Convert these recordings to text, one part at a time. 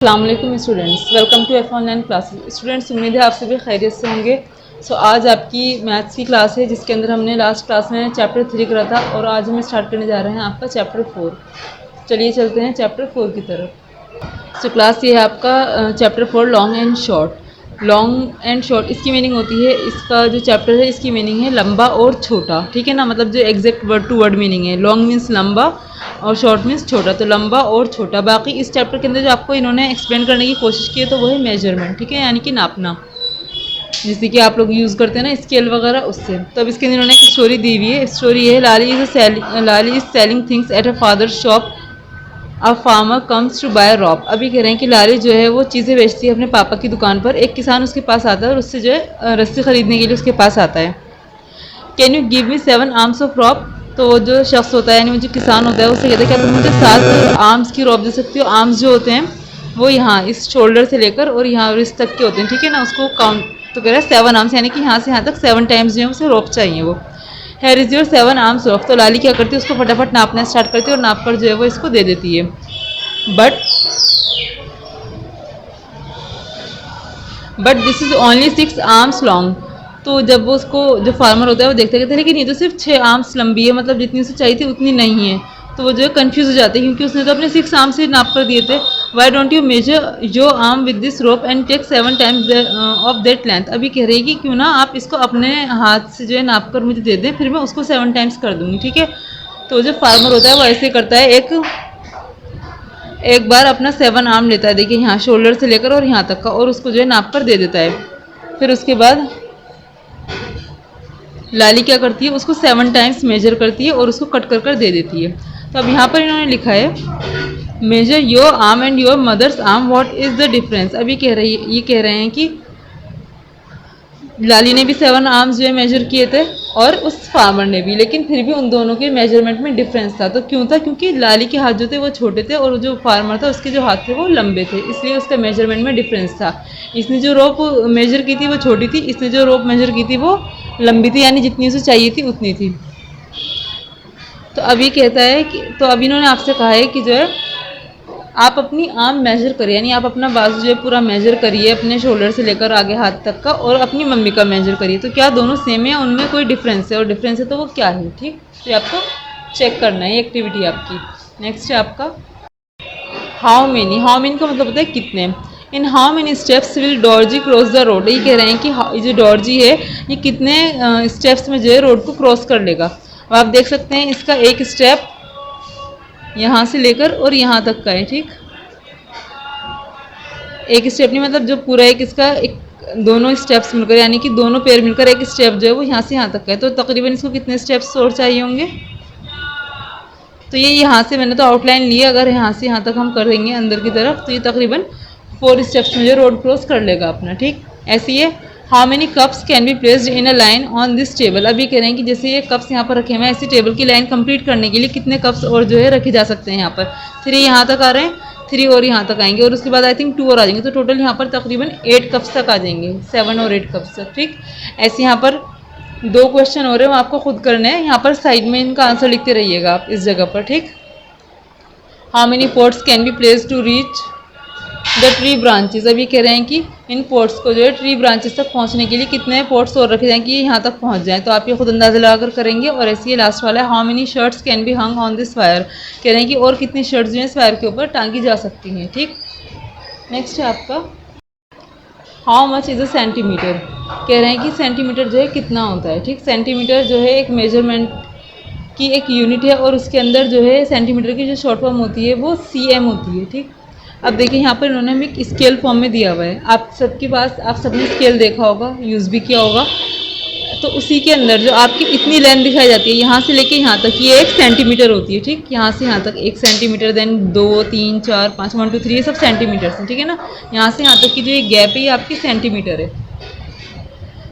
अस्सलाम वालेकुम students, welcome to F online classes. Students, उम्मीद है आप सभी खैरियत से होंगे। आज आपकी मैथ्स की क्लास है जिसके अंदर हमने लास्ट क्लास में चैप्टर 3 करा था और आज हम स्टार्ट करने जा रहे हैं आपका चैप्टर 4। चलिए चलते हैं चैप्टर 4 की तरफ। क्लास ये है आपका chapter 4 long and short. Long and short इसकी मीनिंग होती है, इसका जो चैप्टर है इसकी मीनिंग है लंबा और छोटा, ठीक है ना। मतलब जो exact word to word meaning है, लॉन्ग मीन्स लंबा और शॉर्ट मीन्स छोटा, तो लंबा और छोटा। बाकी इस चैप्टर के अंदर जो आपको इन्होंने एक्सप्लेन करने की कोशिश की है तो वो है मेजरमेंट, ठीक है, यानी कि नापना, जैसे कि आप लोग यूज़ करते हैं ना स्केल वगैरह, उससे। तो अब इसके अंदर इन्होंने एक स्टोरी दी हुई है। स्टोरी है Lali is selling things at a father shop, a farmer comes to buy rope. अभी कह रहे हैं कि लाली जो है वो चीज़ें बेचती है अपने पापा की दुकान पर। एक किसान उसके पास आता है और उससे जो है रस्सी खरीदने के लिए उसके पास आता है। Can you give me 7 arms of rope. तो जो शख्स होता है यानी जो किसान होता है उससे कहते हैं क्या तुम मुझे 7 आर्म्स की रॉप दे सकती हो। आर्म्स जो होते हैं वो यहाँ इस शोल्डर से लेकर और यहाँ रिस्ट तक के होते हैं, ठीक है ना। उसको काउंट तो कह रहा है 7 आर्म्स, यानी कि यहाँ से यहाँ तक 7 टाइम्स जो है उसे रॉप चाहिए वो। Here is your 7 arms रॉप। तो लाली क्या करती है, उसको फटाफट नापना स्टार्ट करती है और नाप कर जो है वो इसको दे देती है। But this is only 6 arms long. तो जब वो उसको जो फार्मर होता है वो देखते कहते हैं लेकिन ये तो सिर्फ 6 आर्म्स लंबी है, मतलब जितनी उसे चाहिए थी उतनी नहीं है। तो वो जो है कन्फ्यूज हो जाते हैं क्योंकि उसने तो अपने 6 आर्म से नाप कर दिए थे। Why don't you measure your arm with this rope and take 7 times of that length. अभी कह रही है कि क्यों ना आप इसको अपने हाथ से जो है नाप कर मुझे दे दें, फिर मैं उसको 7 टाइम्स कर दूंगी, ठीक है। तो जो फार्मर होता है वो ऐसे करता है, एक बार अपना 7 आर्म लेता है, देखिए यहाँ शोल्डर से लेकर और यहाँ तक का, और उसको जो है नाप कर दे देता है। फिर उसके बाद लाली क्या करती है, उसको 7 टाइम्स मेजर करती है और उसको कट कर कर दे देती है। तो अब यहाँ पर इन्होंने लिखा है measure your arm and your mother's arm, what is the difference. अभी ये कह रहे हैं कि लाली ने भी 7 आर्म्स जो है मेजर किए थे और उस फार्मर ने भी, लेकिन फिर भी उन दोनों के मेजरमेंट में डिफरेंस था। तो क्यों था, क्योंकि लाली के हाथ जो थे वो छोटे थे और जो फार्मर था उसके जो हाथ थे वो लंबे थे, इसलिए उसका मेजरमेंट में डिफरेंस था। इसने जो रोप मेजर की थी वो छोटी थी, इसने जो रोप मेजर की थी वो लंबी थी, यानी जितनी उसे चाहिए थी उतनी थी। तो अभी कहता है कि तो अभी इन्होंने आपसे कहा है कि जो है आप अपनी आर्म मेजर करिए, यानी आप अपना बाजू जो है पूरा मेजर करिए अपने शोल्डर से लेकर आगे हाथ तक का, और अपनी मम्मी का मेजर करिए। तो क्या दोनों सेम है, उनमें कोई डिफरेंस है, और डिफरेंस है तो वो क्या है, ठीक। तो ये आपको चेक करना है, ये एक्टिविटी आपकी। नेक्स्ट है आपका हाउ मेनी। हाउ मेनी का मतलब होता है कितने। In how many steps will Dorji cross the road. ये कह रहे हैं कि ये जो डॉर्जी है ये कितने स्टेप्स में जो है रोड को क्रॉस कर लेगा। अब आप देख सकते हैं इसका एक स्टेप यहाँ से लेकर और यहाँ तक का है, ठीक। एक स्टेप नहीं, मतलब जो पूरा एक इसका एक दोनों स्टेप्स मिलकर, यानी कि दोनों पैर मिलकर एक स्टेप जो है वो यहाँ से यहाँ तक का है। तो तकरीबन इसको कितने स्टेप्स और चाहिए होंगे। तो ये यहाँ से मैंने तो आउटलाइन ली है, अगर यहाँ से यहाँ तक हम कर देंगे अंदर की तरफ तो ये तकरीबन 4 स्टेप्स में जो रोड क्रॉस कर लेगा अपना, ठीक। ऐसे ही how many cups can be placed in a line on this table. अभी कह रहे हैं कि जैसे ये कप्स यहाँ पर रखे हुए हैं, ऐसी टेबल की लाइन कंप्लीट करने के लिए कितने कप्स और जो है रखे जा सकते हैं। यहाँ पर 3 यहाँ तक आ रहे हैं, 3 और यहाँ तक आएंगे, और उसके बाद आई थिंक 2 और आ जाएंगे, तो टोटल यहाँ पर तकरीबन 8 कप्स तक आ जाएंगे, 7 और 8 कप्स तक, ठीक। ऐसे यहाँ पर 2 क्वेश्चन हो रहे हैं, वो आपको खुद करने हैं। यहाँ पर साइड में इनका आंसर लिखते रहिएगा आप इस जगह पर, ठीक। How many ports can be place to reach the tree branches. अभी कह रहे हैं कि इन पोर्ट्स को जो है ट्री ब्रांचेस तक पहुंचने के लिए कितने पोर्ट्स और रखे जाएं कि ये यहाँ तक पहुंच जाएं। तो आप ये खुद अंदाजा लगाकर करेंगे। और ऐसे ये लास्ट वाला है how many shirts can be hung on this wire. कह रहे हैं कि और कितनी शर्ट्स जो है इस वायर के ऊपर टांगी जा सकती हैं, ठीक। नेक्स्ट है आपका how much is a centimetre. कह रहे हैं कि सेंटीमीटर जो है कितना होता है, ठीक। सेंटीमीटर जो है एक मेजरमेंट की एक यूनिट है और उसके अंदर जो है सेंटीमीटर की जो शॉर्ट फॉर्म होती है वो cm होती है, ठीक। अब देखिए यहाँ पर इन्होंने हमें एक स्केल फॉर्म में दिया हुआ है। आप सबके पास आप सबने स्केल देखा होगा, यूज़ भी किया होगा। तो उसी के अंदर जो आपकी इतनी लेंथ दिखाई जाती है यहाँ से लेके यहाँ तक, ये 1 सेंटीमीटर होती है, ठीक। यहाँ से यहाँ तक 1 सेंटीमीटर, देन 2 3 4 5 1 2 3 ये सब सेंटीमीटर हैं, ठीक है ना। यहाँ से यहाँ तक की जो ये गैप है ये आपकी सेंटीमीटर है।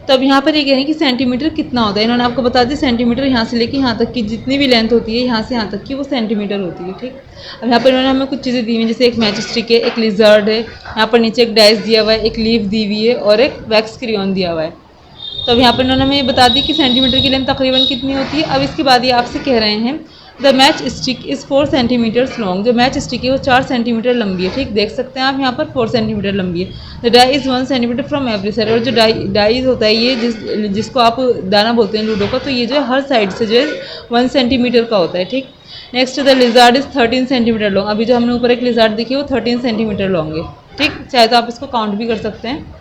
तो अब यहाँ पर ये कह रहे हैं कि सेंटीमीटर कितना होता है। इन्होंने आपको बता दिया सेंटीमीटर यहाँ से लेके यहाँ तक की जितनी भी लेंथ होती है यहाँ से यहाँ तक की वो सेंटीमीटर होती है, ठीक। अब यहाँ पर इन्होंने हमें कुछ चीज़ें दी हुई हैं, जैसे एक मैच स्टिक है, एक लिजर्ड है, यहाँ पर नीचे एक डाइस दिया हुआ है, एक लीफ दी हुई है और एक वैक्स क्रेयॉन दिया हुआ है। तो अब यहाँ पर इन्होंने हमें बता दी कि सेंटीमीटर की लेंथ तकरीबन कितनी होती है। अब इसके बाद ये आपसे कह रहे हैं the match stick is 4 centimetres long, जो मैच स्टिक है वो 4 सेंटीमीटर लंबी है, ठीक, देख सकते हैं आप यहाँ पर 4 सेंटीमीटर लंबी है। The die is 1 centimetre from every side, और जो डाई होता है ये जिसको आप दाना बोलते हैं लूडो का, तो ये जो है हर साइड से जो है 1 सेंटीमीटर का होता है, ठीक। Next the lizard is 13 centimetre long, अभी जो हमने ऊपर एक लिजार्ड देखी वो 13 सेंटीमीटर लॉन्ग है, ठीक, चाहे तो आप इसको काउंट भी कर सकते हैं।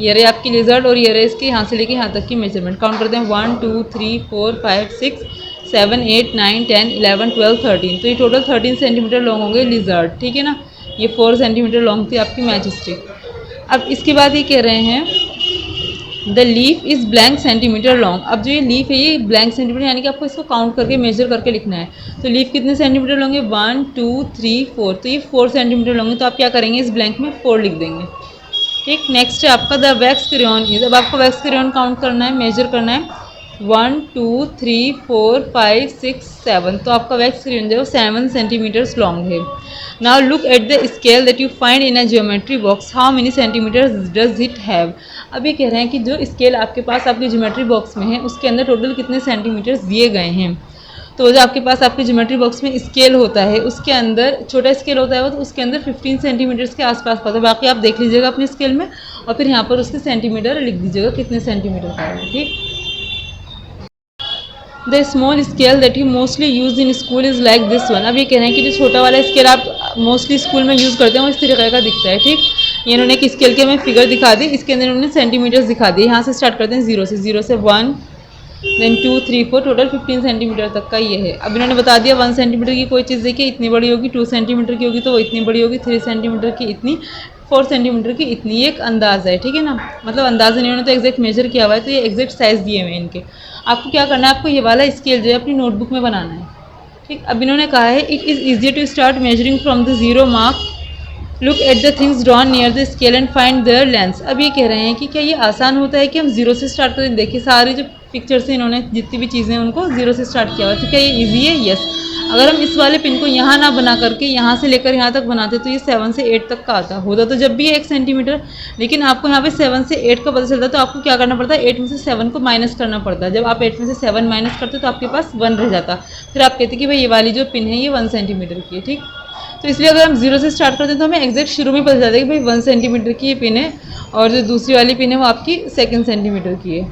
ये रहे आपकी लिजर्ड और ये रहे इसके यहाँ से लेके यहाँ तक की मेजरमेंट, काउंट करते हैं 1 2 3 4 5 6 7 8 9 10 11 12 13, तो ये टोटल 13 सेंटीमीटर लॉन्ग होंगे लिजर्ड, ठीक है ना। ये 4 सेंटीमीटर लॉन्ग थी आपकी मैच स्टिक। अब इसके बाद ये कह रहे हैं the leaf is blank centimetre long, अब जो ये लीफ है ये ब्लैंक सेंटीमीटर, यानी कि आपको इसको काउंट करके मेजर करके लिखना है। तो लीफ कितने सेंटीमीटर लॉन्ग है, 1 2 3 4, तो ये 4 सेंटीमीटर लॉन्ग है, तो आप क्या करेंगे इस ब्लैंक में 4 लिख देंगे, ठीक। नेक्स्ट है आपका द वैक्स क्रेयॉन इज, अब आपको वैक्स क्रेयॉन काउंट करना है, मेजर करना है 1 2 3 4 5 6 7, तो आपका वैक्स क्रेयॉन जो है 7 सेंटीमीटर्स लॉन्ग है। Now look at the scale that you find in a geometry box, how many centimetres does it have, अभी कह रहे हैं कि जो स्केल आपके पास आपके ज्योमेट्री बॉक्स में है उसके अंदर टोटल कितने सेंटीमीटर्स दिए गए हैं। तो जो आपके पास आपके ज्योमेट्री बॉक्स में स्केल होता है उसके अंदर छोटा स्केल होता है वो, तो उसके अंदर 15 सेंटीमीटर्स के आसपास पाता है, बाकी आप देख लीजिएगा अपने स्केल में और फिर यहाँ पर उसके सेंटीमीटर लिख दीजिएगा कितने सेंटीमीटर का है, ठीक। The small scale that you mostly use in school is like this one, अब ये कह रहे हैं कि जो छोटा वाला स्केल आप मोस्टली स्कूल में यूज़ करते हैं वो इस तरीके का दिखता है, ठीक। ये इन्होंने एक स्केल के हमें फिगर दिखा दी, इसके अंदर इन्होंने सेंटीमीटर्स दिखा दिए। यहाँ से स्टार्ट करते हैं 0 से 1 देन 2 3 4, टोटल 15 सेंटीमीटर तक का ये है। अब इन्होंने बता दिया 1 सेंटीमीटर की कोई चीज़ देखिए इतनी बड़ी होगी, 2 सेंटीमीटर की होगी तो वो इतनी बड़ी होगी, 3 सेंटीमीटर की इतनी, 4 सेंटीमीटर की इतनी, ये एक अंदाज़ है, ठीक है ना, मतलब अंदाज़ इन्होंने तो एग्जैक्ट मेजर किया हुआ है, तो ये एग्जैक्ट साइज़ दिए हुए हैं इनके। आपको क्या करना है, आपको ये वाला स्केल जो है अपनी नोटबुक में बनाना है, ठीक। अब इन्होंने कहा है it is easier to start measuring from the zero mark, look at the things drawn near the scale and find their length, अब ये कह रहे हैं कि क्या ये आसान होता है कि हम जीरो से स्टार्ट करें। देखिए सारी जो पिक्चर्स हैं इन्होंने जितनी भी चीज़ें हैं उनको जीरो से स्टार्ट किया हुआ है, तो क्या ये इजी है, यस। अगर हम इस वाले पिन को यहाँ ना बना करके यहाँ से लेकर यहाँ तक बनाते तो ये 7 से 8 तक का आता होता, तो जब भी 1 सेंटीमीटर, लेकिन आपको यहाँ पे 7 से 8 का पता चलता है तो आपको क्या करना पड़ता है, 8 में से 7 को माइनस करना पड़ता है। जब आप 8 में से 7 माइनस करते तो आपके पास 1 रह जाता, फिर आप कहते कि भाई ये वाली जो पिन है ये 1 सेंटीमीटर की है, ठीक। तो इसलिए अगर हम जीरो से स्टार्ट करते हैं तो हमें एग्जैक्ट शुरू में पता चलता है कि भाई 1 सेंटीमीटर की ये पिन है और जो दूसरी वाली पिन है वो आपकी 2 सेंटीमीटर की है,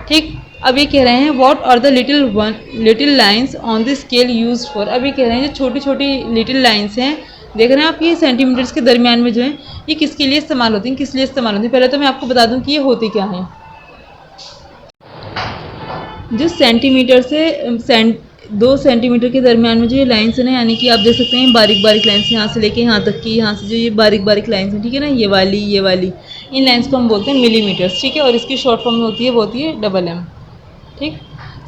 ठीक। अब ये कह रहे हैं what are the little lines on the scale used for, अब ये कह रहे हैं जो छोटी छोटी लिटिल लाइंस हैं, देख रहे हैं आप ये सेंटीमीटर्स के दरमियान में जो है ये किसके लिए इस्तेमाल होती हैं, किस लिए इस्तेमाल होती हैं। पहले तो मैं आपको बता दूं कि ये होती क्या है। जो सेंटीमीटर से 2 सेंटीमीटर के दरमियान में जो ये लाइन्स है ना, यानी कि आप देख सकते हैं बारीक बारीक लाइन्स यहाँ से लेके यहाँ तक की, यहाँ से जो ये बारीक बारीक लाइन्स हैं, ठीक है ना, ये वाली इन लाइन्स को हम बोलते हैं मिलीमीटर्स, ठीक है। और इसकी शॉर्ट फॉर्म में होती है वो होती है MM, ठीक।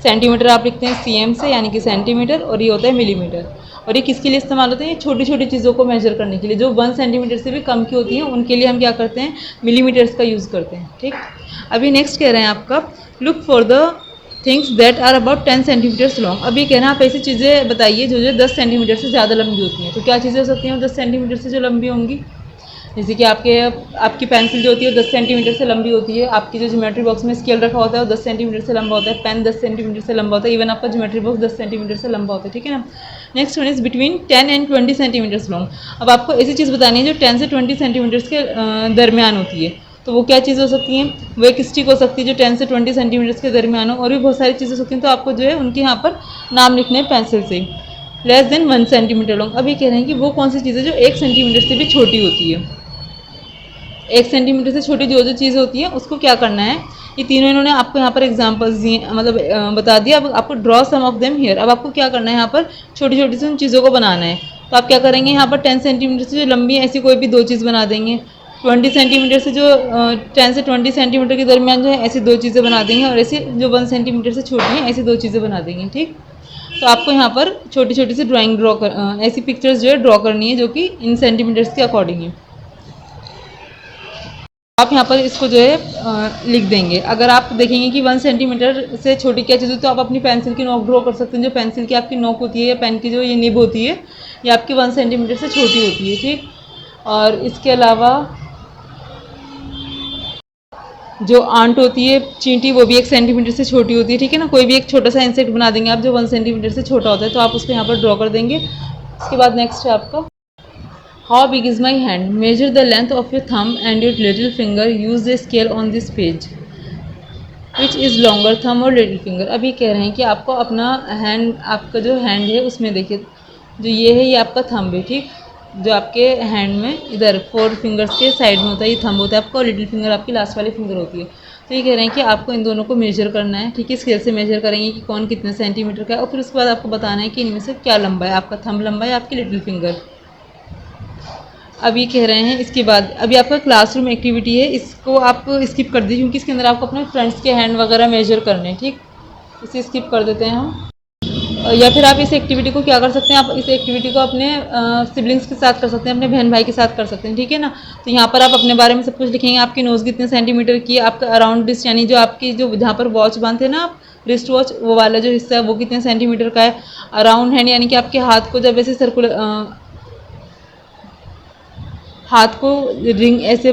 सेंटीमीटर आप लिखते हैं CM से, यानी कि सेंटीमीटर, और ये होता है मिलीमीटर। और ये किसके लिए इस्तेमाल होते हैं, ये छोटी छोटी चीज़ों को मेजर करने के लिए, जो 1 सेंटीमीटर से भी कम की होती हैं उनके लिए हम क्या करते हैं, मिलीमीटर्स का यूज़ करते हैं, ठीक। अभी नेक्स्ट कह रहे हैं आपका look for the things that are about 10 centimetres long, अब ये कहना आप ऐसी चीज़ें बताइए जो 10 सेंटीमीटर से ज़्यादा लंबी होती हैं। तो क्या चीज़ें हो सकती हैं 10 सेंटीमीटर से जो लंबी होंगी, जैसे कि आपकी पेंसिल जो होती है 10 सेंटीमीटर से लंबी होती है, आपकी जो ज्योमेट्री बॉक्स में स्केल रखा होता है वो 10 सेंटीमीटर से लंबा होता है, पेन 10 सेंटीमीटर से लंबा होता है, इवन आपका ज्योमेट्री बॉक्स 10 सेंटीमीटर से लंबा होता है, ठीक है ना। Next one is between 10 and 20 centimetres long, अब आपको ऐसी चीज़ बतानी है जो 10 से 20 सेंटीमीटर्स के दरमियान होती है। तो वो क्या चीज़ हो सकती हैं, वो एक स्टिक हो सकती है जो 10 से 20 सेंटीमीटर्स के दरमियान हो, और भी बहुत सारी चीज़ें हो सकती हैं। तो आपको जो है उनके यहाँ पर नाम लिखने हैं पेंसिल से। लेस देन 1 सेंटीमीटर लॉन्ग, अब ये कह रहे हैं कि वो कौन सी चीज़ है जो 1 सेंटीमीटर से भी छोटी होती है। 1 सेंटीमीटर से छोटी जो चीज़ होती है उसको क्या करना है, ये तीनों इन्होंने आपको यहाँ पर एग्जांपल्स दिए, मतलब बता दिया। अब आपको draw some of them here, अब आपको क्या करना है, यहाँ पर छोटी छोटी सी उन चीज़ों को बनाना है। तो आप क्या करेंगे, यहाँ पर 10 सेंटीमीटर से जो लंबी है ऐसी कोई भी 2 चीज़ बना देंगे, 20 सेंटीमीटर से जो 10 से 20 सेंटीमीटर के दरमियान जो है ऐसी 2 चीज़ें बना देंगे, और ऐसी जो 1 सेंटीमीटर से छोटी हैं ऐसी 2 चीज़ें बना देंगे, ठीक। तो आपको यहाँ पर छोटी छोटी सी ड्राइंग ऐसी पिक्चर्स जो है ड्रॉ करनी है जो कि इन सेंटीमीटर्स के अकॉर्डिंग है। आप यहाँ पर इसको जो है लिख देंगे। अगर आप देखेंगे कि 1 सेंटीमीटर से छोटी क्या चीज़ होती है तो आप अपनी पेंसिल की नोक ड्रॉ कर सकते हैं। जो पेंसिल की आपकी नोक होती है या पेन की जो ये निब होती है ये आपकी 1 सेंटीमीटर से छोटी होती है, ठीक। और इसके अलावा जो आंट होती है चींटी, वो भी 1 सेंटीमीटर से छोटी होती है, ठीक है ना। कोई भी एक छोटा सा इंसेक्ट बना देंगे आप जो 1 सेंटीमीटर से छोटा होता है, तो आप उसको यहाँ पर ड्रॉ कर देंगे। उसके बाद नेक्स्ट है आपका how big is my hand, measure the length of your thumb and your little finger, use the scale on this page, which is longer, thumb और लिटिल फिंगर। अभी कह रहे हैं कि आपको अपना हैंड, आपका जो हैंड है उसमें देखिए, जो ये है ये आपका थंब है, ठीक। जो आपके हैंड में इधर 4 फिंगर्स के साइड में होता है, ये थंब होता है आपका, और लिटिल फिंगर आपकी लास्ट वाली फिंगर होती है। तो ये कह रहे हैं कि आपको इन दोनों को मेजर करना है, ठीक है। स्केल से मेजर करेंगे कि कौन कितने सेंटीमीटर का है, और फिर उसके बाद आपको बताना है कि इनमें से क्या लंबा है, आपका थंब लंबा है, आपकी लिटिल फिंगर। अभी कह रहे हैं इसके बाद, अभी आपका क्लासरूम एक्टिविटी है, इसको आप स्किप कर दीजिए क्योंकि इसके अंदर आपको अपने फ्रेंड्स के हैंड वगैरह मेजर करने हैं, ठीक। इसे स्किप कर देते हैं हम। या फिर आप इस एक्टिविटी को क्या कर सकते हैं, आप इस एक्टिविटी को अपने सिबलिंग्स के साथ कर सकते हैं, अपने बहन भाई के साथ कर सकते हैं, ठीक है ना। तो यहाँ पर आप अपने बारे में सब कुछ लिखेंगे, आपकी नोज़ कितने सेंटीमीटर की है, आपका अराउंड रिस्ट यानी जो आपकी जो जहाँ पर वॉच बांधते हैं ना आप, रिस्ट वॉच, वो वाला जो हिस्सा है वो कितने सेंटीमीटर का है। अराउंड हैंड यानी कि आपके हाथ को जब ऐसे सर्कुलर, हाथ को रिंग ऐसे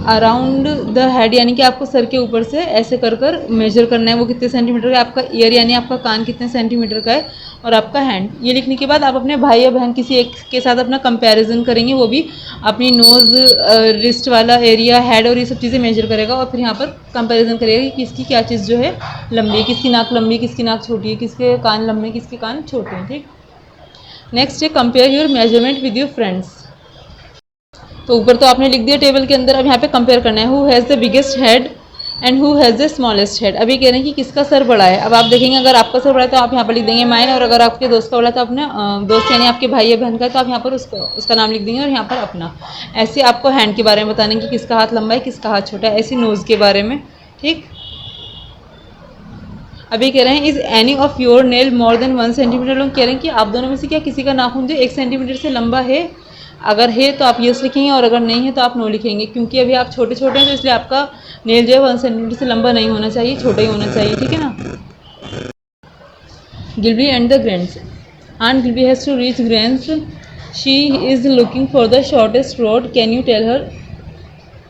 अराउंड द हेड यानी कि आपको सर के ऊपर से ऐसे कर कर मेजर करना है, वो कितने सेंटीमीटर का है। आपका ईयर यानी आपका कान कितने सेंटीमीटर का है, और आपका हैंड। ये लिखने के बाद आप अपने भाई या बहन किसी एक के साथ अपना कंपैरिजन करेंगे, वो भी अपनी नोज़, रिस्ट वाला एरिया, हेड और ये सब चीज़ें मेजर करेगा, और फिर यहाँ पर कंपैरिजन करेगा कि किसकी क्या चीज़ जो है लंबी है, किसकी नाक लंबी, किसकी नाक छोटी है, किसके कान लंबे, किसके कान छोटे हैं, ठीक। नेक्स्ट है compare your measurement with your friends. तो ऊपर तो आपने लिख दिया टेबल के अंदर, अब यहाँ पे कंपेयर करना है, who has the biggest head and who has the smallest head. अभी कह रहे हैं कि किसका सर बड़ा है। अब आप देखेंगे अगर आपका सर बड़ा है तो आप यहाँ पर लिख देंगे माइन, और अगर आपके दोस्त का बड़ा है तो अपने दोस्त यानी आपके भाई या बहन का है तो आप यहाँ पर उसका नाम लिख देंगे, और यहाँ पर अपना। ऐसे आपको हैंड के बारे में बताने कि किसका हाथ लंबा है, किसका हाथ छोटा है, ऐसी नोज़ के बारे में, ठीक। अभी कह रहे हैं is any of your nail more than 1 centimetre long. कह रहे हैं कि आप दोनों में से क्या किसी का नाखून जो 1 सेंटीमीटर से लंबा है। अगर है तो आप यस लिखेंगे, और अगर नहीं है तो आप नो लिखेंगे, क्योंकि अभी आप छोटे छोटे हैं तो इसलिए आपका नेल जो है 1 सेंटीमीटर से लंबा नहीं होना चाहिए, छोटा ही होना चाहिए, ठीक है ना। Gilby and the grands. Aunt Gilby has to reach grands, she is looking for the shortest road, can you tell her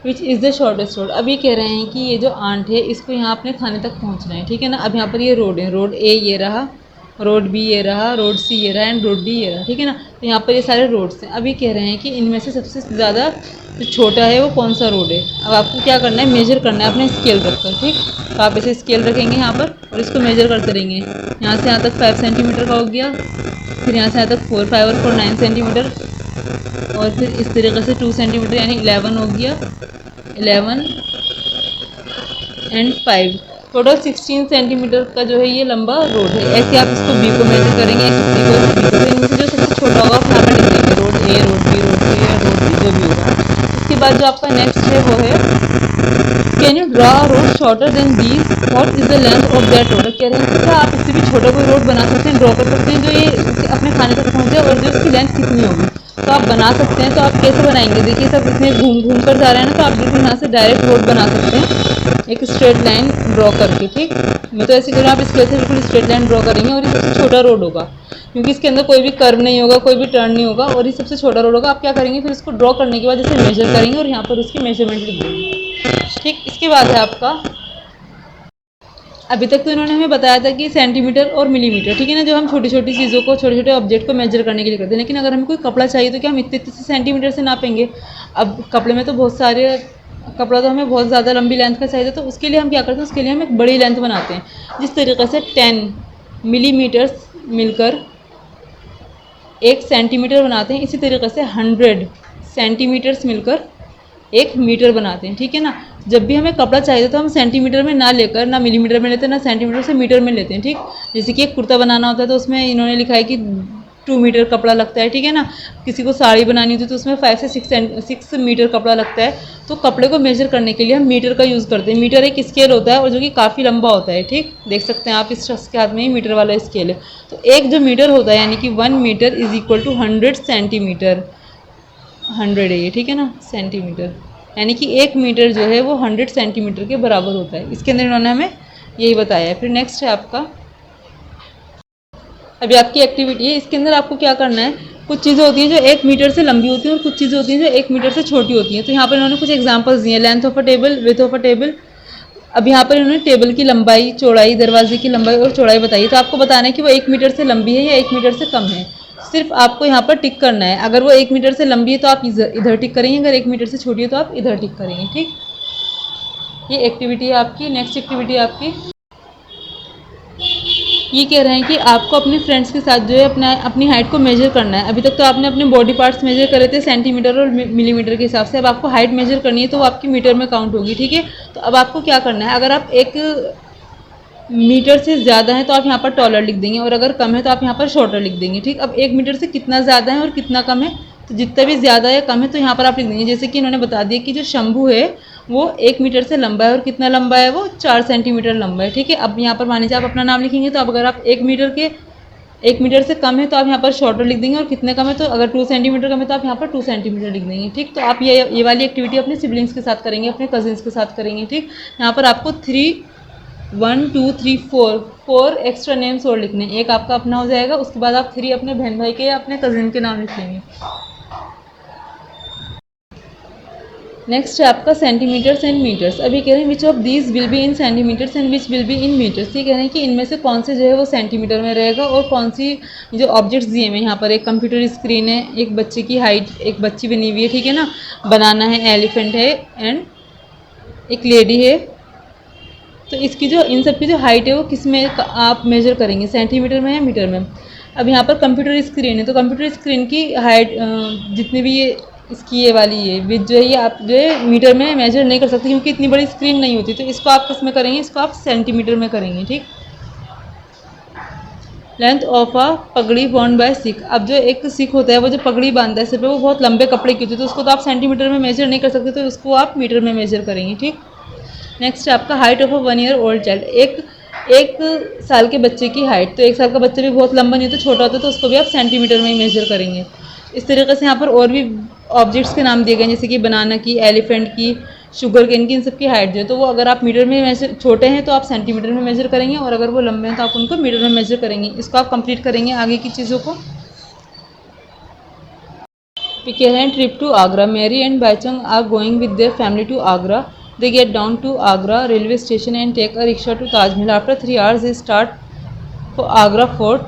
which is the shortest road. अभी कह रहे हैं कि ये जो आंट है इसको यहाँ अपने खाने तक पहुँचना है, ठीक है ना। अब यहाँ पर ये रोड है, रोड ए ये रहा, रोड बी ये रहा, रोड सी ये रहा, एंड रोड डी ये रहा, ठीक है ना। तो यहाँ पर ये सारे रोड्स हैं। अभी कह रहे हैं कि इनमें से सबसे ज़्यादा जो छोटा है वो कौन सा रोड है। अब आपको क्या करना है, मेजर करना है अपने स्केल रखकर, ठीक। तो आप ऐसे स्केल रखेंगे यहाँ पर और इसको मेजर करते रहेंगे। यहाँ से यहाँ तक 5 सेंटीमीटर का हो गया, फिर यहाँ से यहाँ तक 4, 5 और 4 9 सेंटीमीटर, और फिर इस तरीके से 2 सेंटीमीटर यानी 11 हो गया, 11 एंड 5, टोटल 16 सेंटीमीटर का जो है ये लंबा रोड है। ऐसे आप इसको बी को मेजर करेंगे, सी को, बी को, इनमें से जो सबसे छोटा होगा आप यहाँ पर लिख देंगे, रोड ए, रोड बी, रोड सी या रोड बी, जो भी होगा। उसके बाद जो आपका नेक्स्ट है वो है can you draw road shorter than these, what is the length of that road. कह रहे हैं कि क्या आप इससे भी छोटा कोई रोड बना सकते हैं, ड्रॉ कर सकते हैं जो ये अपने खाने तक पहुँचे, और जो इसकी लेंथ कितनी होगी। तो आप बना सकते हैं। तो आप कैसे बनाएंगे, देखिए सब इसमें घूम घूम कर जा रहे हैं ना, तो आप बिल्कुल यहाँ से डायरेक्ट रोड बना सकते हैं एक स्ट्रेट लाइन ड्रॉ करके, ठीक। मैं तो ऐसे करूँ, आप इसके से बिल्कुल स्ट्रेट लाइन ड्रॉ करेंगे और ये सबसे छोटा रोड होगा, क्योंकि इसके अंदर कोई भी कर्व नहीं होगा, कोई भी टर्न नहीं होगा, और ये सबसे छोटा रोड होगा। आप क्या करेंगे, फिर इसको ड्रॉ करने के बाद इसे मेजर करेंगे और यहाँ पर उसकी मेजरमेंट लिख देंगे, ठीक। इसके बाद है आपका, अभी तक तो इन्होंने हमें बताया था कि सेंटीमीटर और मिलीमीटर, ठीक है ना, जो हम छोटी छोटी चीज़ों को, छोटे छोटे ऑब्जेक्ट को मेजर करने के लिए करते हैं। लेकिन अगर हमें कोई कपड़ा चाहिए तो क्या हम इतने इतने सेंटीमीटर से नापेंगे। अब कपड़े में तो बहुत सारे कपड़ा तो हमें बहुत ज़्यादा लंबी लेंथ का चाहिए, तो उसके लिए हम क्या करते हैं, उसके लिए हम एक बड़ी लेंथ बनाते हैं। जिस तरीके से 10 मिलीमीटर्स मिलकर 1 सेंटीमीटर बनाते हैं, इसी तरीके से 100 सेंटीमीटर्स मिलकर 1 मीटर बनाते हैं, ठीक है ना। जब भी हमें कपड़ा चाहिए तो हम सेंटीमीटर में ना लेकर, ना मिलीमीटर में लेते हैं, ना सेंटीमीटर से मीटर में लेते हैं, ठीक। जैसे कि एक कुर्ता बनाना होता है तो उसमें इन्होंने लिखा है कि 2 मीटर कपड़ा लगता है, ठीक है ना। किसी को साड़ी बनानी होती है तो उसमें 5 से 6 मीटर कपड़ा लगता है। तो कपड़े को मेजर करने के लिए हम मीटर का यूज़ करते हैं। मीटर एक स्केल होता है और जो कि काफ़ी लंबा होता है, ठीक। देख सकते हैं आप इस शख्स के हाथ में ही मीटर वाला स्केल है। तो एक जो मीटर होता है यानी कि 1 metre is equal to 100 centimetre, 100 है ये, ठीक है ना, सेंटीमीटर, यानी कि 1 मीटर जो है वो 100 सेंटीमीटर के बराबर होता है। इसके अंदर इन्होंने हमें यही बताया है। फिर नेक्स्ट है आपका, अभी आपकी एक्टिविटी है, इसके अंदर आपको क्या करना है, कुछ चीज़ें होती हैं जो 1 मीटर से लंबी होती हैं और कुछ चीज़ें होती हैं जो 1 मीटर से छोटी होती हैं। तो यहाँ पर इन्होंने कुछ एग्जांपल्स दिए हैं, length of a table, width of a table. अब यहाँ पर इन्होंने टेबल की लंबाई, चौड़ाई, दरवाजे की लंबाई और चौड़ाई बताई। तो आपको बताना है कि वो 1 मीटर से लंबी है या 1 मीटर से कम है। सिर्फ आपको यहाँ पर टिक करना है। अगर वो 1 मीटर से लंबी है तो आप इधर टिक करेंगे, अगर 1 मीटर से छोटी है तो आप इधर टिक करेंगे। ठीक, ये एक्टिविटी है आपकी। नेक्स्ट एक्टिविटी है आपकी, ये कह रहे हैं कि आपको अपने फ्रेंड्स के साथ जो है अपनी हाइट को मेजर करना है। अभी तक तो आपने अपने बॉडी पार्ट्स मेजर करे थे सेंटीमीटर और मिलीमीटर के हिसाब से। अब आपको हाइट मेजर करनी है तो वो आपकी मीटर में काउंट होगी। ठीक है, तो अब आपको क्या करना है, अगर आप 1 मीटर से ज़्यादा है तो आप यहाँ पर टॉलर लिख देंगे और अगर कम है तो आप यहाँ पर शॉर्टर लिख देंगे। ठीक, अब 1 मीटर से कितना ज़्यादा है और कितना कम है, तो जितना भी ज़्यादा या कम है तो यहाँ पर आप लिख देंगे। जैसे कि इन्होंने बता दिया कि जो शंभू है वो 1 मीटर से लंबा है और कितना लंबा है, वो 4 सेंटीमीटर लंबा है। ठीक है, अब यहाँ पर मान लीजिए आप अपना नाम लिखेंगे, तो अब अगर आप 1 मीटर से कम है तो आप यहाँ पर शॉर्टर लिख देंगे और कितने कम है, तो अगर 2 सेंटीमीटर कम है तो आप यहाँ पर 2 सेंटीमीटर लिख देंगे। ठीक, तो आप ये वाली एक्टिविटी अपने सिबलिंग्स के साथ करेंगे, अपने कजिन्स के साथ करेंगे। ठीक, यहाँ पर आपको 1 2 3 4 एक्स्ट्रा नेम्स और लिखने, एक आपका अपना हो जाएगा, उसके बाद आप 3 अपने बहन भाई के या अपने कजिन के नाम लिख लेंगे। नेक्स्ट है आपका सेंटीमीटर्स एंड मीटर्स। अभी कह रहे हैं which of these will be in centimetres and which will be in metres. ये कह रहे हैं कि इनमें से कौन से जो है वो सेंटीमीटर में रहेगा और कौन सी जो ऑब्जेक्ट्स दिए हैं यहाँ पर, एक कंप्यूटर स्क्रीन है, एक बच्चे की हाइट, एक बच्ची बनी हुई है, ठीक है ना, बनाना है, एलिफेंट है एंड एक लेडी है। तो इसकी जो इन सब की जो हाइट है वो किस में आप मेजर करेंगे, सेंटीमीटर में या मीटर में। अब यहाँ पर कंप्यूटर स्क्रीन है तो कंप्यूटर स्क्रीन की हाइट जितनी भी ये इसकी ये वाली है विथ जो है ये आप जो है मीटर में मेजर नहीं कर सकते क्योंकि इतनी बड़ी स्क्रीन नहीं होती। तो इसको आप किस में करेंगे, इसको आप सेंटीमीटर में करेंगे। ठीक, लेंथ ऑफ अ पगड़ी बॉन्ड बाय सिख। अब जो एक सिख होता है वो जो पगड़ी बांधता है सिर पे, वो बहुत लंबे कपड़े की होती है तो उसको तो आप सेंटीमीटर में मेजर नहीं कर सकते, तो उसको आप मीटर में मेजर करेंगे। ठीक, नेक्स्ट है आपका height of a 1 year old child. एक साल के बच्चे की हाइट, तो 1 साल का बच्चा भी बहुत लंबा नहीं होता, छोटा होता है, तो उसको भी आप सेंटीमीटर में ही मेजर करेंगे। इस तरीके से यहाँ पर और भी ऑब्जेक्ट्स के नाम दिए गए जैसे कि बनाना की, एलिफेंट की, शुगर केन की, इन सब की हाइट जो है तो वो अगर आप मीटर में मेजर, छोटे हैं तो आप सेंटीमीटर में मेजर करेंगे और अगर वो लंबे हैं तो आप उनको मीटर में मेजर करेंगे। इसको आप कंप्लीट करेंगे आगे की चीज़ों को। We can trip to Agra. Mary and Baichung are going with their family to Agra. They get down to Agra railway station and take a rickshaw to Taj Mahal. After 3 hours, they start for Agra Fort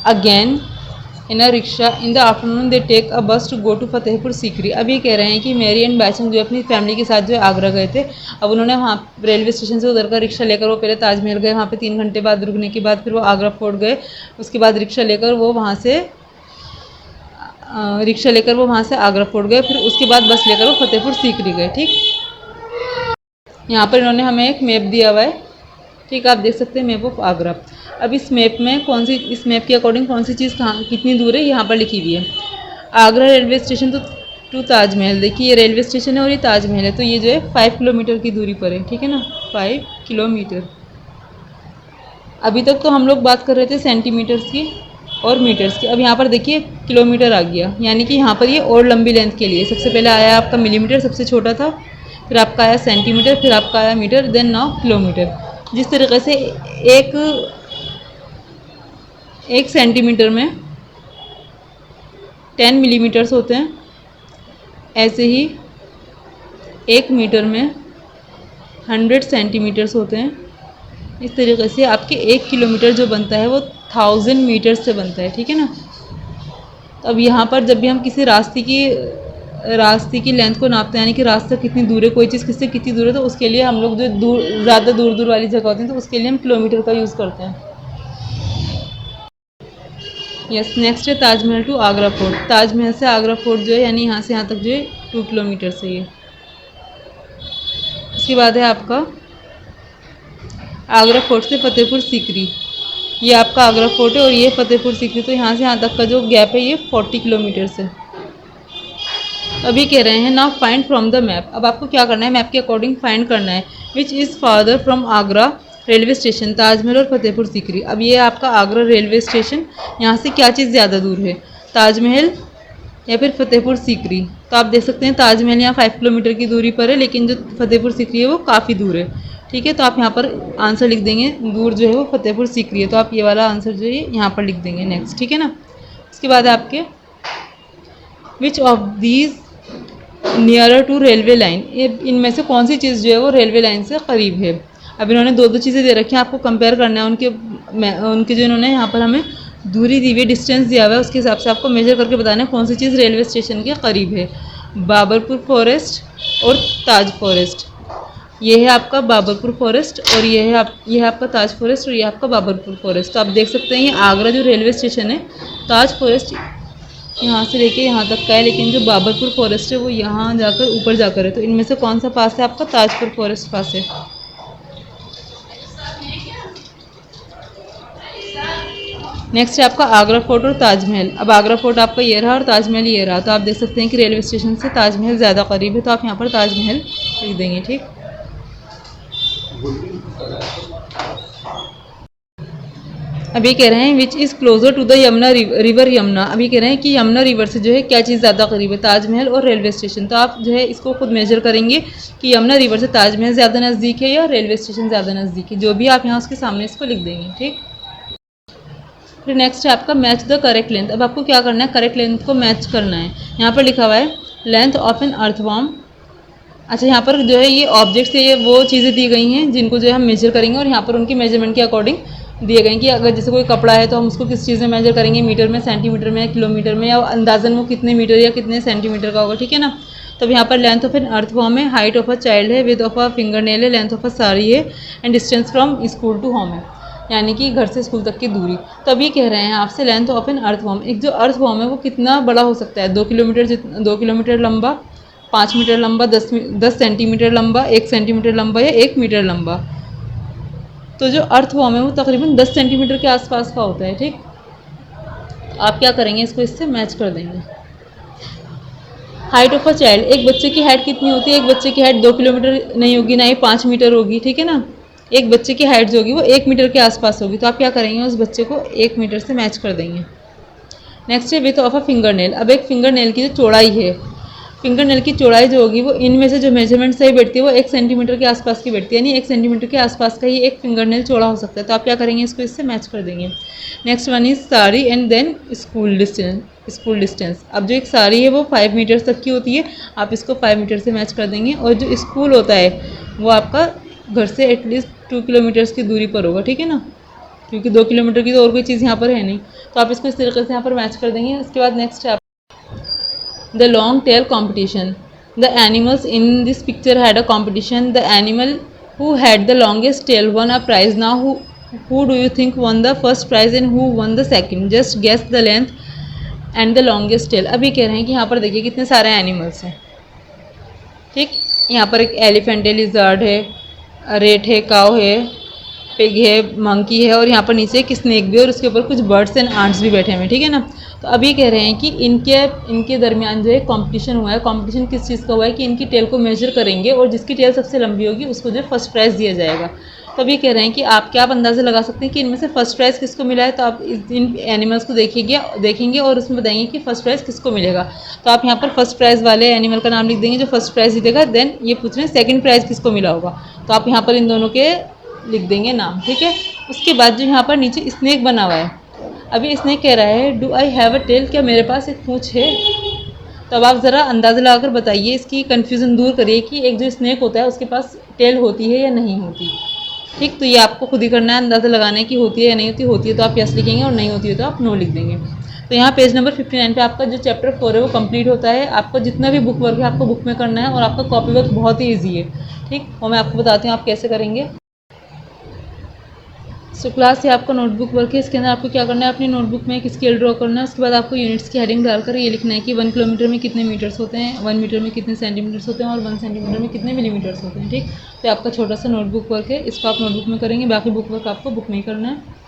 again in a rickshaw. In the afternoon, they take a bus to go to Fatehpur Sikri. अब ये कह रहे हैं कि मेरी and बाइचंग जो अपनी family के साथ जो आगरा गए थे, अब उन्होंने वहाँ रेलवे स्टेशन से उधर का रिक्शा लेकर वो पहले ताजमहल गए, वहाँ पे 3 घंटे बाद रुकने के बाद फिर वो आगरा फोर्ट गए, उसके बाद रिक्शा लेकर वो वहाँ से आगरा फोर्ट गए, फिर उसके बाद बस लेकर वो फतेहपुर सीकरी गए। ठीक, यहाँ पर इन्होंने हमें एक मैप दिया हुआ है। ठीक, आप देख सकते हैं मैप ऑफ आगरा। अब इस मैप में इस मैप के अकॉर्डिंग कौन सी चीज़ कहाँ कितनी दूर है यहाँ पर लिखी हुई है। Agra railway station to Taj Mahal, देखिए ये रेलवे स्टेशन है और ये ताजमहल है, तो ये जो है 5 किलोमीटर की दूरी पर है। ठीक है ना, 5 किलोमीटर। अभी तक तो हम लोग बात कर रहे थे सेंटीमीटर्स की और मीटर्स की। अब यहाँ पर देखिए किलोमीटर आ गया, यानी कि यहाँ पर ये और लंबी लेंथ के लिए सबसे पहले आया आपका मिलीमीटर, सबसे छोटा था, फिर आपका आया सेंटीमीटर, फिर आपका आया मीटर, देन नाउ किलोमीटर। जिस तरीके से एक सेंटीमीटर में 10 मिलीमीटर्स होते हैं, ऐसे ही 1 मीटर में 100 सेंटीमीटर्स होते हैं। इस तरीके से आपके 1 किलोमीटर जो बनता है वो 1000 मीटर से बनता है। ठीक है ना, तो अब यहाँ पर जब भी हम किसी रास्ते की लेंथ को नापते हैं, यानी कि रास्ता कितनी दूर है, कोई चीज़ किससे कितनी दूर है, तो उसके लिए हम लोग जो ज़्यादा दूर वाली जगह होती है तो उसके लिए हम किलोमीटर का यूज़ करते हैं। यस, नेक्स्ट है ताजमहल टू आगरा फोर्ट। ताजमहल से आगरा फोर्ट जो है यानी यहाँ से यहाँ तक जो है 2 किलोमीटर से है। उसके बाद है आपका आगरा फोर्ट से फतेहपुर सीकरी। ये आपका आगरा फोर्ट है और ये फतेहपुर सीकरी, तो यहाँ से यहाँ तक का जो गैप है ये 40 किलोमीटर से। अभी कह रहे हैं now find from the map. अब आपको क्या करना है, मैप के अकॉर्डिंग फाइंड करना है which is farther from Agra railway station, Taj Mahal और फतेहपुर सीकरी। अब ये आपका आगरा रेलवे स्टेशन, यहाँ से क्या चीज़ ज़्यादा दूर है, ताजमहल या फिर फतेहपुर सीकरी। तो आप देख सकते हैं ताजमहल यहाँ 5 किलोमीटर की दूरी पर है, लेकिन जो फतेहपुर सीकरी है वो काफ़ी दूर है। ठीक है, तो आप यहाँ पर आंसर लिख देंगे, दूर जो है वो फतेहपुर सीकरी है, तो आप ये वाला आंसर जो है यहाँ पर लिख देंगे नेक्स्ट। ठीक है ना, उसके बाद आपके which of these nearer to railway line, ये इनमें से कौन सी चीज़ जो है वो रेलवे लाइन से करीब है। अब इन्होंने दो दो चीज़ें दे रखी हैं, आपको कंपेयर करना है उनके जो इन्होंने यहाँ पर हमें दूरी दी हुई, डिस्टेंस दिया हुआ है, उसके हिसाब से आपको मेजर करके बताना है कौन सी चीज़ रेलवे स्टेशन के करीब है। बाबरपुर फॉरेस्ट और ताज फॉरेस्ट, ये है आपका बाबरपुर फॉरेस्ट और ये है आपका ताज फॉरेस्ट और ये आपका बाबरपुर फॉरेस्ट। तो आप देख सकते हैं ये आगरा जो रेलवे स्टेशन है, ताज फॉरेस्ट यहाँ से लेके यहाँ तक का है, लेकिन जो बाबरपुर फॉरेस्ट है वो यहाँ जाकर ऊपर जाकर है। तो इनमें से कौन सा पास है आपका, ताजपुर फॉरेस्ट पास है। नेक्स्ट है आपका आगरा फोर्ट और ताजमहल। अब आगरा फोर्ट आपका ये रहा और ताजमहल ये रहा, तो आप देख सकते हैं कि रेलवे स्टेशन से ताजमहल ज़्यादा करीब है, तो आप यहाँ पर ताजमहल लिख देंगे। ठीक, अब ये कह रहे हैं which is closer to the Yamuna river Yamuna. अब ये कह रहे हैं कि यमुना रिवर से जो है क्या चीज़ ज़्यादा करीब है, ताजमहल और रेलवे स्टेशन। तो आप जो है इसको खुद मेजर करेंगे कि यमुना रिवर से ताजमहल ज़्यादा नज़दीक है या रेलवे स्टेशन ज़्यादा नज़दीक है, जो भी आप यहाँ उसके सामने इसको लिख देंगे। ठीक, फिर नेक्स्ट है आपका मैच द करेक्ट लेंथ। अब आपको क्या करना है, करेक्ट लेंथ को मैच करना है। यहाँ पर लिखा हुआ है लेंथ ऑफ एन अर्थवॉर्म। अच्छा, यहाँ पर जो है ये ऑब्जेक्ट्स है, ये वो चीज़ें दी गई हैं जिनको जो है हम मेजर करेंगे और यहाँ पर उनकी मेजरमेंट के अकॉर्डिंग दिए गए कि अगर जैसे कोई कपड़ा है तो हम उसको किस चीज़ में मेजर करेंगे, मीटर में, सेंटीमीटर में, किलोमीटर में, या अंदाजन वो कितने मीटर या कितने सेंटीमीटर का होगा। ठीक है ना। तब यहाँ पर लेंथ ऑफ एन अर्थवॉर्म है, हाइट ऑफ अ चाइल्ड है, width of a finger nail है, लेंथ ऑफ अ साड़ी है and distance from school to home है, यानी कि घर से स्कूल तक की दूरी। तभी कह रहे हैं आपसे लेंथ ऑफ एन अर्थवॉर्म, एक जो अर्थवॉर्म है वो कितना बड़ा हो सकता है, 2 किलोमीटर लंबा, 5 मीटर लंबा, 10 सेंटीमीटर लंबा, 1 सेंटीमीटर लंबा या 1 मीटर लंबा। तो जो अर्थवॉर्म है वो तकरीबन 10 सेंटीमीटर के आसपास का होता है। ठीक, आप क्या करेंगे, इसको इससे मैच कर देंगे। हाइट ऑफ अ चाइल्ड, एक बच्चे की हाइट कितनी होती है, एक बच्चे की हाइट 2 किलोमीटर नहीं होगी, ना ही 5 मीटर होगी। ठीक है ना। एक बच्चे की हाइट जो होगी वो 1 मीटर के आसपास होगी, तो आप क्या करेंगे, उस बच्चे को 1 मीटर से मैच कर देंगे। नेक्स्ट है width of a finger nail. अब एक फिंगर नेल की जो चौड़ाई है, फिंगर नेल की चौड़ाई जो होगी वो इनमें से जो मेजरमेंट सही बैठती है वो 1 सेंटीमीटर के आसपास की बैठती है, यानी 1 सेंटीमीटर के आसपास का ही एक फिंगर नेल चौड़ा हो सकता है। तो आप क्या करेंगे, इसको इससे मैच कर देंगे। Next one is sari and then school distance. अब जो एक साड़ी है वो 5 मीटर्स तक की होती है, आप इसको 5 मीटर से मैच कर देंगे, और जो स्कूल होता है वो आपका घर से एटलीस्ट 2 किलोमीटर्स की दूरी पर होगा। ठीक है ना, क्योंकि 2 किलोमीटर की तो और कोई चीज़ यहाँ पर है नहीं, तो आप इसको इस तरीके से यहाँ पर मैच कर देंगे। उसके बाद नेक्स्ट है the long tail competition. The animals in this picture had a competition. The animal who had the longest tail won a prize. Now who do you think won the first prize and who won the second? Just guess the length and the longest tail. अभी कह रहे हैं कि यहाँ पर देखिए कितने सारे एनिमल्स हैं। ठीक, यहाँ पर एक एलिफेंट है, लिजर्ड है, रेट है, काउ है, पिग है, मंकी है, और यहाँ पर नीचे एक स्नेक भी, और उसके ऊपर कुछ बर्ड्स एंड आंट्स भी बैठे हुए हैं। ठीक है ना। तो अभी कह रहे हैं कि इनके दरमियान जो है कंपटीशन हुआ है। कंपटीशन किस चीज़ का हुआ है कि इनकी टेल को मेजर करेंगे और जिसकी टेल सबसे लंबी होगी उसको जो फर्स्ट प्राइज़ दिया जाएगा। तो अभी कह रहे हैं कि आप क्या अंदाज़ा लगा सकते हैं कि इनमें से फर्स्ट प्राइज़ किसको मिला है। तो आप इन एनिमल्स को देखेंगे और उसमें बताएंगे कि फर्स्ट प्राइज़ किसको मिलेगा। तो आप यहाँ पर फर्स्ट प्राइज़ वाले एनिमल का नाम लिख देंगे जो फर्स्ट प्राइज़ जीतेगा। देन ये पूछ रहे हैं सेकंड प्राइज़ किसको मिला होगा, तो आप यहाँ पर इन दोनों के लिख देंगे नाम। ठीक है। उसके बाद जो यहाँ पर नीचे स्नेक बना हुआ है, अभी स्नेक कह रहा है do I have a tail, क्या मेरे पास एक पूँछ है। तो अब आप ज़रा अंदाज़ा लगाकर बताइए, इसकी कन्फ्यूज़न दूर करिए कि एक जो स्नेक होता है उसके पास टेल होती है या नहीं होती। ठीक, तो ये आपको खुद ही करना है, अंदाज़ा लगाना है कि होती है या नहीं होती। होती है तो आप यस लिखेंगे और नहीं होती है तो आप नो लिख देंगे। तो यहाँ पेज नंबर 59 पे आपका जो चैप्टर 4 है वो कंप्लीट होता है। आपको जितना भी बुक वर्क है आपको बुक में करना है, और आपका कॉपी वर्क बहुत ही ईजी है। ठीक, और मैं आपको बताती हूँ आप कैसे करेंगे। सो क्लास, ये आपका नोटबुक वर्क है। इसके अंदर आपको क्या करना है, अपनी नोटबुक में एक स्केल ड्रॉ करना है। उसके बाद आपको यूनिट्स की हेडिंग डालकर ये लिखना है कि 1 किलोमीटर में कितने मीटर्स होते हैं, 1 मीटर में कितने सेंटीमीटर्स होते हैं, और 1 सेंटीमीटर में कितने मिलीमीटर्स होते हैं। ठीक, तो आपका छोटा सा नोटबुक वर्क है, इसको आप नोटबुक में करेंगे, बाकी बुक वर्क आपको बुक में ही करना है।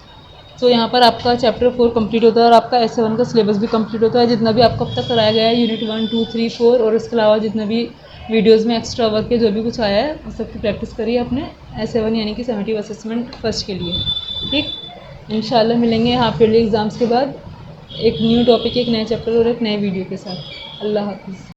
तो यहाँ पर आपका चैप्टर 4 कंप्लीट होता है और आपका S7 का सिलेबस भी कंप्लीट होता है। जितना भी आपको अब तक कराया गया है, यूनिट 1, 2, 3, 4, और इसके अलावा जितना भी वीडियोस में एक्स्ट्रा वर्क है, जो भी कुछ आया है उस सबकी प्रैक्टिस करिए अपने S7 यानी कि समेटिव असेसमेंट फर्स्ट के लिए। ठीक, इंशाल्लाह मिलेंगे हाफ ईयरली एग्ज़ाम्स के बाद एक न्यू टॉपिक, एक नए चैप्टर और एक नए वीडियो के साथ। अल्लाह हाफिज़।